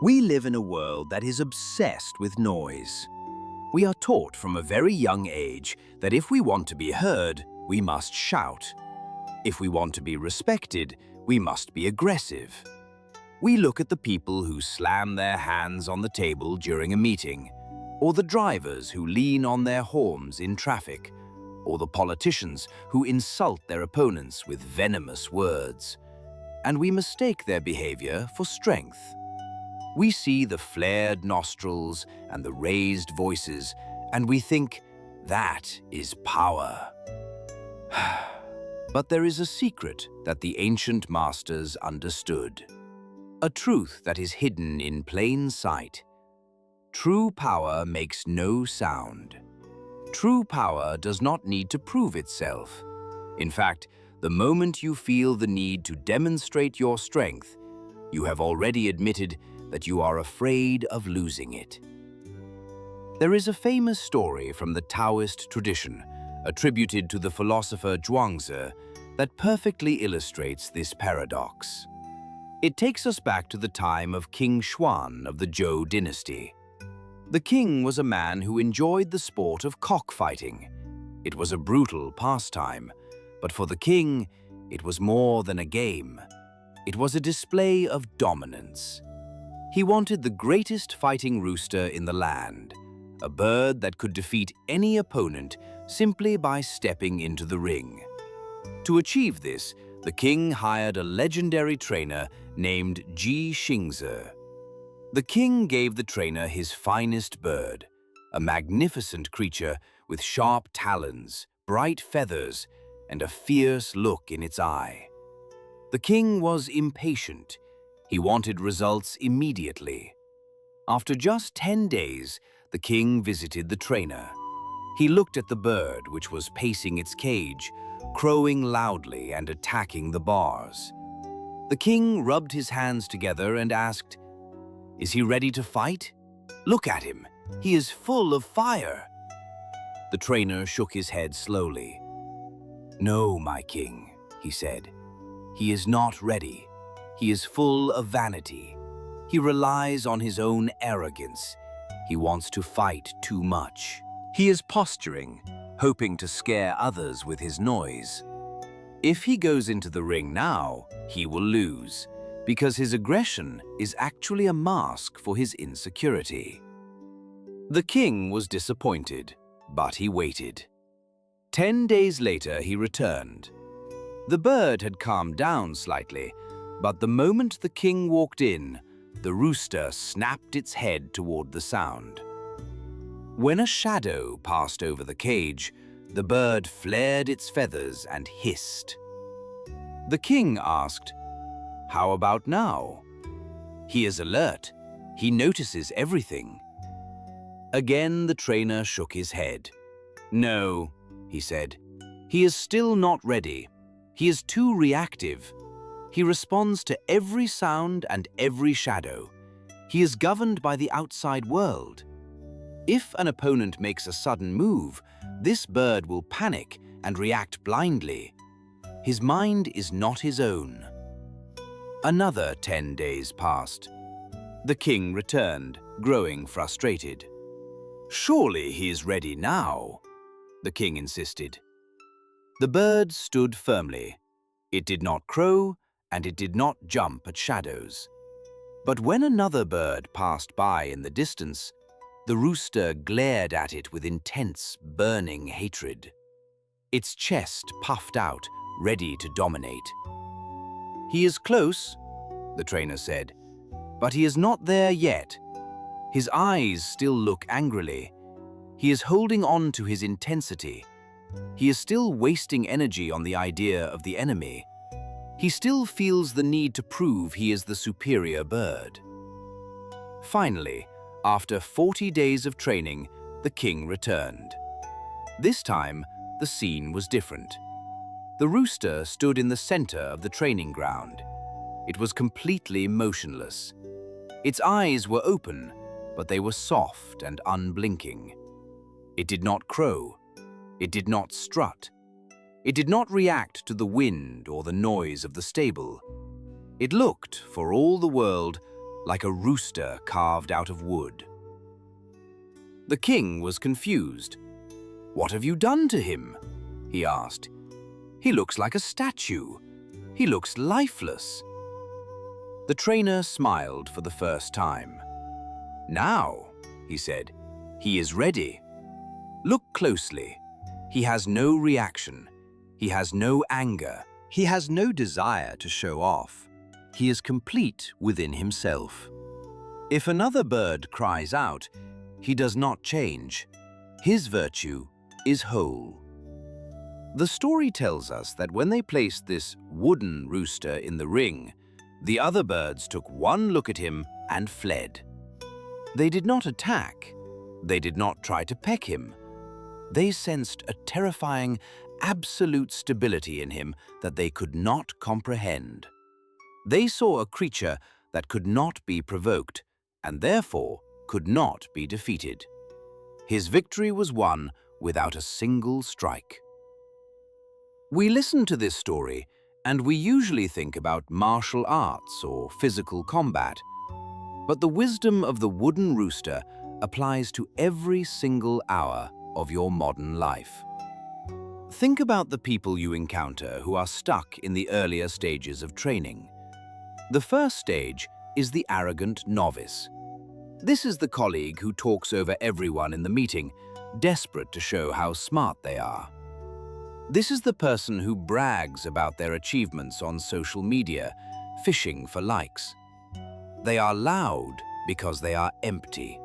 We live in a world that is obsessed with noise. We are taught from a very young age that if we want to be heard, we must shout. If we want to be respected, we must be aggressive. We look at the people who slam their hands on the table during a meeting, or the drivers who lean on their horns in traffic, or the politicians who insult their opponents with venomous words. And we mistake their behavior for strength. We see the flared nostrils and the raised voices, and we think, that is power. But there is a secret that the ancient masters understood. A truth that is hidden in plain sight. True power makes no sound. True power does not need to prove itself. In fact, the moment you feel the need to demonstrate your strength, you have already admitted that you are afraid of losing it. There is a famous story from the Taoist tradition, attributed to the philosopher Zhuangzi, that perfectly illustrates this paradox. It takes us back to the time of King Xuan of the Zhou dynasty. The king was a man who enjoyed the sport of cockfighting. It was a brutal pastime, but for the king, it was more than a game. It was a display of dominance. He wanted the greatest fighting rooster in the land, a bird that could defeat any opponent simply by stepping into the ring. To achieve this, the king hired a legendary trainer named Xingzi. The king gave the trainer his finest bird, a magnificent creature with sharp talons, bright feathers, and a fierce look in its eye. The king was impatient. He wanted results immediately. After just 10 days, the king visited the trainer. He looked at the bird, which was pacing its cage, crowing loudly and attacking the bars. The king rubbed his hands together and asked, "Is he ready to fight? Look at him. He is full of fire." The trainer shook his head slowly. "No, my king," he said. "He is not ready. He is full of vanity. He relies on his own arrogance. He wants to fight too much. He is posturing, hoping to scare others with his noise. If he goes into the ring now, he will lose, because his aggression is actually a mask for his insecurity." The king was disappointed, but he waited. 10 days later, he returned. The bird had calmed down slightly, but the moment the king walked in, the rooster snapped its head toward the sound. When a shadow passed over the cage, the bird flared its feathers and hissed. The king asked, "How about now?" "He is alert. He notices everything." Again, the trainer shook his head. "No," he said. "He is still not ready. He is too reactive. He responds to every sound and every shadow. He is governed by the outside world. If an opponent makes a sudden move, this bird will panic and react blindly. His mind is not his own." Another 10 days passed. The king returned, growing frustrated. "Surely he is ready now," the king insisted. The bird stood firmly. It did not crow, and it did not jump at shadows. But when another bird passed by in the distance, the rooster glared at it with intense, burning hatred. Its chest puffed out, ready to dominate. "He is close," the trainer said, "but he is not there yet. His eyes still look angrily. He is holding on to his intensity. He is still wasting energy on the idea of the enemy. He still feels the need to prove he is the superior bird." Finally, after 40 days of training, the king returned. This time, the scene was different. The rooster stood in the center of the training ground. It was completely motionless. Its eyes were open, but they were soft and unblinking. It did not crow. It did not strut. It did not react to the wind or the noise of the stable. It looked, for all the world, like a rooster carved out of wood. The king was confused. "What have you done to him?" he asked. "He looks like a statue. He looks lifeless." The trainer smiled for the first time. "Now," he said, "he is ready. Look closely. He has no reaction. He has no anger. He has no desire to show off. He is complete within himself. If another bird cries out, he does not change. His virtue is whole." The story tells us that when they placed this wooden rooster in the ring, the other birds took one look at him and fled. They did not attack. They did not try to peck him. They sensed a terrifying, absolute stability in him that they could not comprehend. They saw a creature that could not be provoked and therefore could not be defeated. His victory was won without a single strike. We listen to this story and we usually think about martial arts or physical combat, but the wisdom of the wooden rooster applies to every single hour of your modern life. Think about the people you encounter who are stuck in the earlier stages of training. The first stage is the arrogant novice. This is the colleague who talks over everyone in the meeting, desperate to show how smart they are. This is the person who brags about their achievements on social media, fishing for likes. They are loud because they are empty.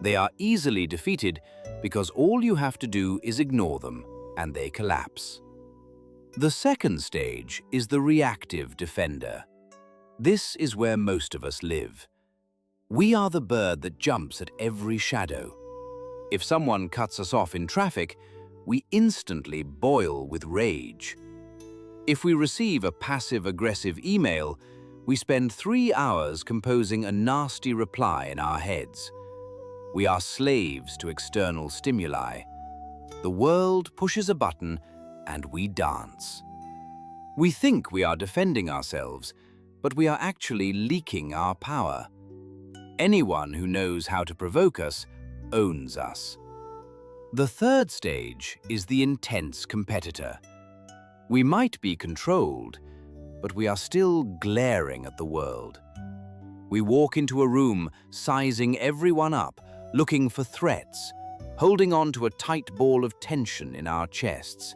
They are easily defeated because all you have to do is ignore them and they collapse. The second stage is the reactive defender. This is where most of us live. We are the bird that jumps at every shadow. If someone cuts us off in traffic, we instantly boil with rage. If we receive a passive-aggressive email, we spend 3 hours composing a nasty reply in our heads. We are slaves to external stimuli. The world pushes a button and we dance. We think we are defending ourselves, but we are actually leaking our power. Anyone who knows how to provoke us owns us. The third stage is the intense competitor. We might be controlled, but we are still glaring at the world. We walk into a room, sizing everyone up, looking for threats, holding on to a tight ball of tension in our chests.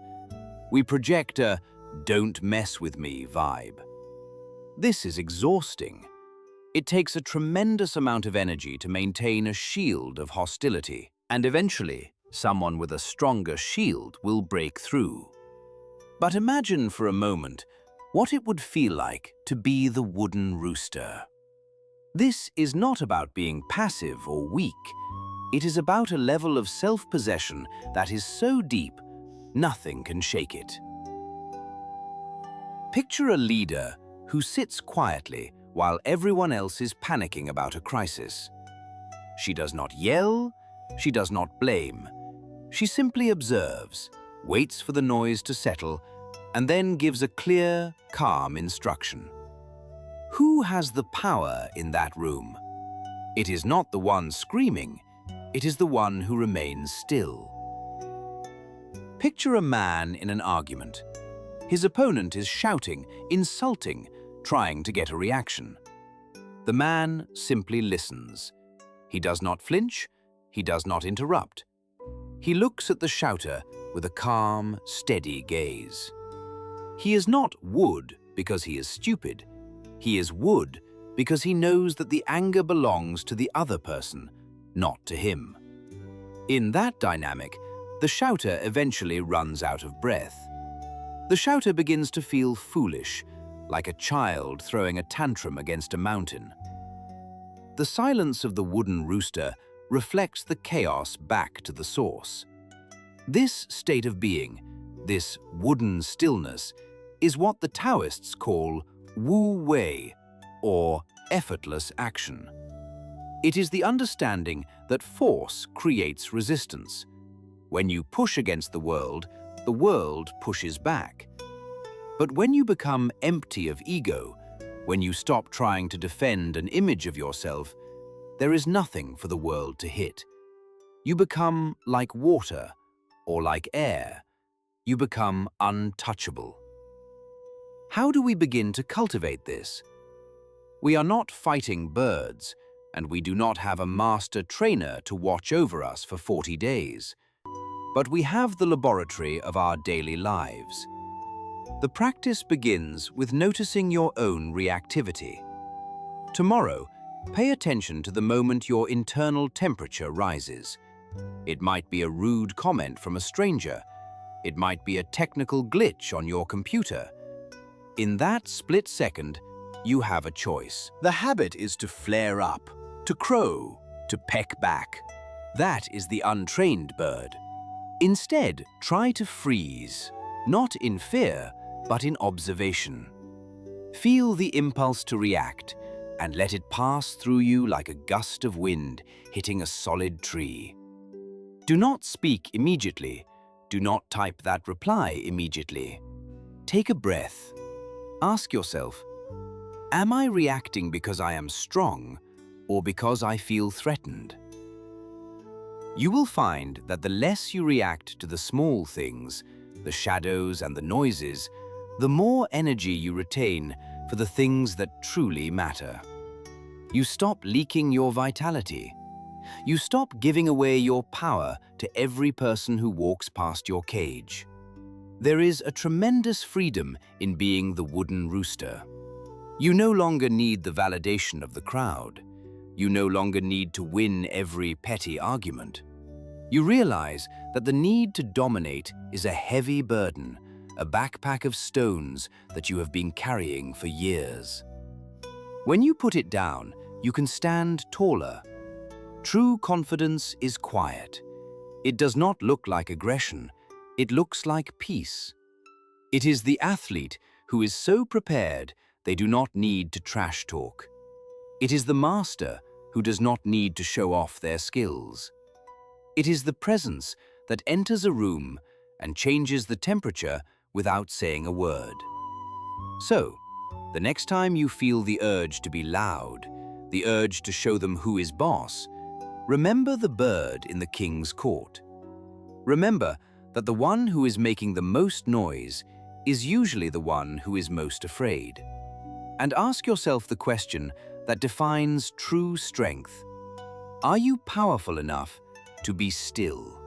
We project a "don't mess with me" vibe. This is exhausting. It takes a tremendous amount of energy to maintain a shield of hostility, and eventually, someone with a stronger shield will break through. But imagine for a moment what it would feel like to be the wooden rooster. This is not about being passive or weak. It is about a level of self-possession that is so deep, nothing can shake it. Picture a leader who sits quietly while everyone else is panicking about a crisis. She does not yell, she does not blame. She simply observes, waits for the noise to settle, and then gives a clear, calm instruction. Who has the power in that room? It is not the one screaming, it is the one who remains still. Picture a man in an argument. His opponent is shouting, insulting, trying to get a reaction. The man simply listens. He does not flinch, he does not interrupt. He looks at the shouter with a calm, steady gaze. He is not wood because he is stupid. He is wood because he knows that the anger belongs to the other person, not to him. In that dynamic, the shouter eventually runs out of breath. The shouter begins to feel foolish, like a child throwing a tantrum against a mountain. The silence of the wooden rooster reflects the chaos back to the source. This state of being, this wooden stillness, is what the Taoists call Wu Wei, or effortless action. It is the understanding that force creates resistance. When you push against the world pushes back. But when you become empty of ego, When you stop trying to defend an image of yourself, there is nothing for the world to hit. You become like water or like air. You become untouchable. How do we begin to cultivate this? We are not fighting birds, and we do not have a master trainer to watch over us for 40 days. But we have the laboratory of our daily lives. The practice begins with noticing your own reactivity. Tomorrow, pay attention to the moment your internal temperature rises. It might be a rude comment from a stranger. It might be a technical glitch on your computer. In that split second, you have a choice. The habit is to flare up, to crow, to peck back. That is the untrained bird. Instead, try to freeze, not in fear, but in observation. Feel the impulse to react and let it pass through you like a gust of wind hitting a solid tree. Do not speak immediately. Do not type that reply immediately. Take a breath. Ask yourself, am I reacting because I am strong or because I feel threatened? You will find that the less you react to the small things, the shadows and the noises, the more energy you retain for the things that truly matter. You stop leaking your vitality. You stop giving away your power to every person who walks past your cage. There is a tremendous freedom in being the wooden rooster. You no longer need the validation of the crowd. You no longer need to win every petty argument. You realize that the need to dominate is a heavy burden, a backpack of stones that you have been carrying for years. When you put it down, you can stand taller. True confidence is quiet. It does not look like aggression. It looks like peace. It is the athlete who is so prepared they do not need to trash talk. It is the master who does not need to show off their skills. It is the presence that enters a room and changes the temperature without saying a word. So, the next time you feel the urge to be loud, the urge to show them who is boss, remember the bird in the king's court. Remember that the one who is making the most noise is usually the one who is most afraid. And ask yourself the question that defines true strength. Are you powerful enough to be still?